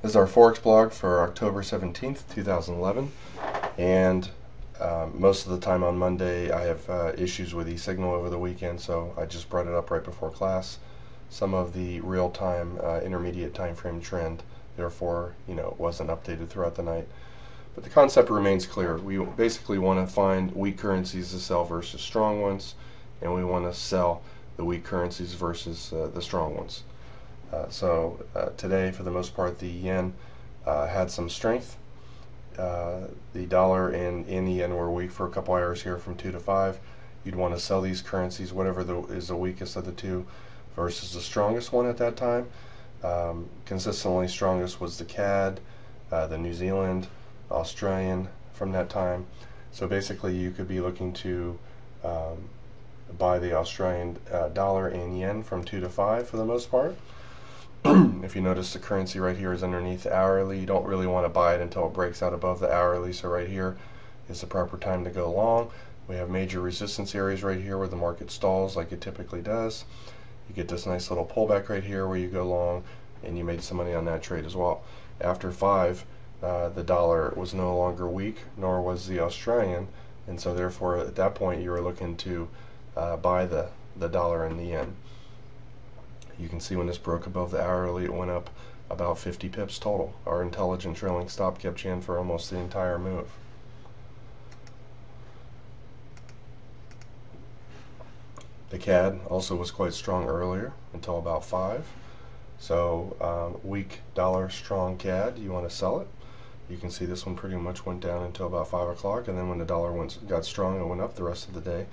This is our Forex blog for October 17th, 2011, and most of the time on Monday I have issues with eSignal over the weekend, so I just brought it up right before class. Some of the real-time intermediate time frame trend, therefore, wasn't updated throughout the night. But the concept remains clear. We basically want to find weak currencies to sell versus strong ones, and we want to sell the weak currencies versus the strong ones. Today, for the most part, the yen had some strength. The dollar and the yen were weak for a couple hours here from 2 to 5. You'd want to sell these currencies, whatever is the weakest of the two, versus the strongest one at that time. Consistently strongest was the CAD, the New Zealand, Australian from that time. So basically, you could be looking to buy the Australian dollar and yen from 2 to 5 for the most part. If you notice, the currency right here is underneath the hourly. You don't really want to buy it until it breaks out above the hourly, so right here is the proper time to go long. We have major resistance areas right here where the market stalls like it typically does. You get this nice little pullback right here where you go long, and you made some money on that trade as well. After 5, the dollar was no longer weak, nor was the Australian, and so therefore at that point you were looking to buy the dollar and the yen. You can see when this broke above the hourly, it went up about 50 pips total. Our intelligent trailing stop kept you in for almost the entire move. The CAD also was quite strong earlier until about 5. So weak dollar, strong CAD, you want to sell it. You can see this one pretty much went down until about 5 o'clock, and then when the dollar got strong, it went up the rest of the day.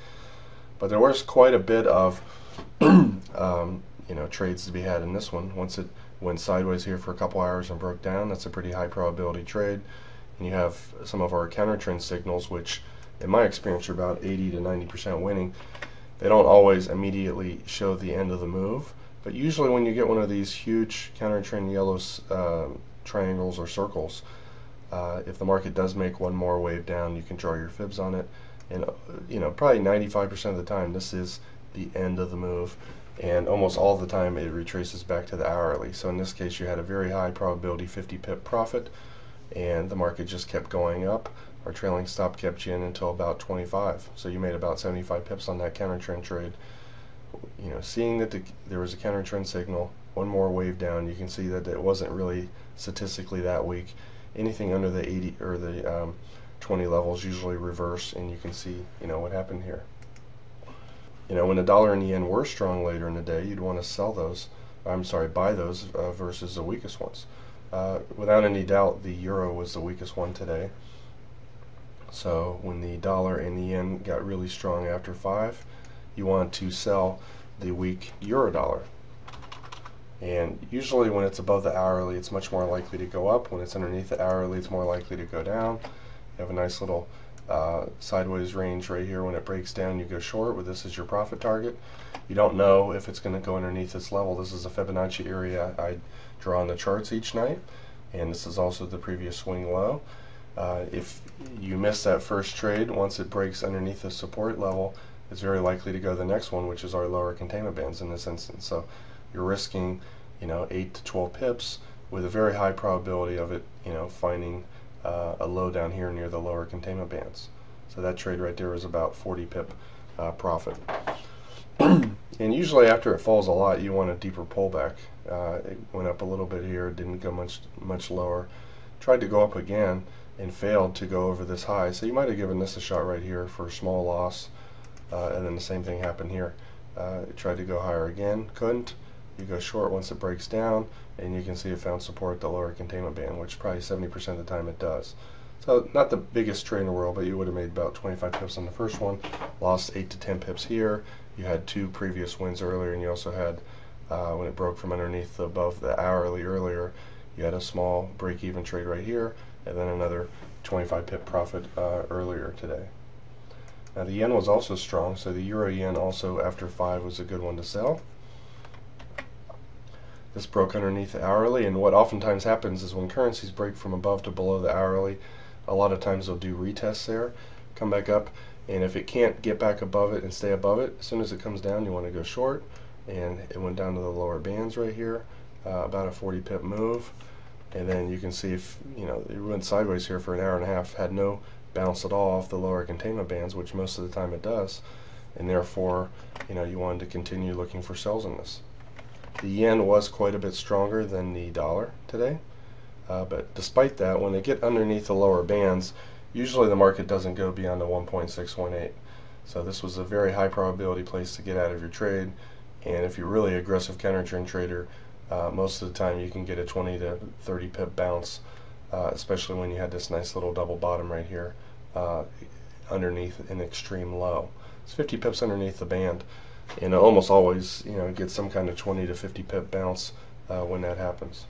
But there was quite a bit of trades to be had in this one. Once it went sideways here for a couple hours and broke down, that's a pretty high probability trade. And you have some of our counter trend signals, which in my experience are about 80 to 90% winning. They don't always immediately show the end of the move, but usually when you get one of these huge counter trend yellow triangles or circles, if the market does make one more wave down, you can draw your fibs on it. And probably 95% of the time this is the end of the move, and almost all the time it retraces back to the hourly. So in this case you had a very high probability 50 pip profit, and the market just kept going up. Our trailing stop kept you in until about 25, so you made about 75 pips on that counter trend trade. Seeing that there was a counter trend signal, one more wave down, you can see that it wasn't really statistically that weak. Anything under the 80 or the 20 levels usually reverse, and you can see what happened here. When the dollar and the yen were strong later in the day, you'd want to sell those, buy those versus the weakest ones. Without any doubt, the euro was the weakest one today. So when the dollar and the yen got really strong after 5, you want to sell the weak euro dollar. And usually when it's above the hourly, it's much more likely to go up. When it's underneath the hourly, it's more likely to go down. You have a nice little sideways range right here. When it breaks down, you go short, where this is your profit target. You don't know if it's going to go underneath this level. This is a Fibonacci area I draw on the charts each night, and this is also the previous swing low. If you miss that first trade, once it breaks underneath the support level, it's very likely to go to the next one, which is our lower containment bands in this instance. So you're risking 8 to 12 pips with a very high probability of it finding a low down here near the lower containment bands. So that trade right there was about 40 pip profit. And usually after it falls a lot, you want a deeper pullback. It went up a little bit here, didn't go much lower. Tried to go up again and failed to go over this high. So you might have given this a shot right here for a small loss, and then the same thing happened here. It tried to go higher again, couldn't. You go short once it breaks down, and you can see it found support at the lower containment band, which probably 70% of the time it does. So not the biggest trade in the world, but you would have made about 25 pips on the first one, lost 8 to 10 pips here. You had 2 previous wins earlier, and you also had, when it broke from underneath above the hourly earlier, you had a small break-even trade right here, and then another 25 pip profit earlier today. Now the yen was also strong, so the euro yen also after 5 was a good one to sell. This broke underneath the hourly, and what oftentimes happens is when currencies break from above to below the hourly, a lot of times they'll do retests there, come back up, and if it can't get back above it and stay above it, as soon as it comes down you want to go short, and it went down to the lower bands right here, about a 40 pip move. And then you can see if, it went sideways here for an hour and a half, had no bounce at all off the lower containment bands, which most of the time it does, and therefore, you wanted to continue looking for sells in this. The yen was quite a bit stronger than the dollar today, but despite that, when they get underneath the lower bands, usually the market doesn't go beyond the 1.618. So this was a very high probability place to get out of your trade, and if you're really aggressive counter trend trader, most of the time you can get a 20 to 30 pip bounce, especially when you had this nice little double bottom right here underneath an extreme low. It's 50 pips underneath the band, and almost always, it gets some kind of 20 to 50 pip bounce when that happens.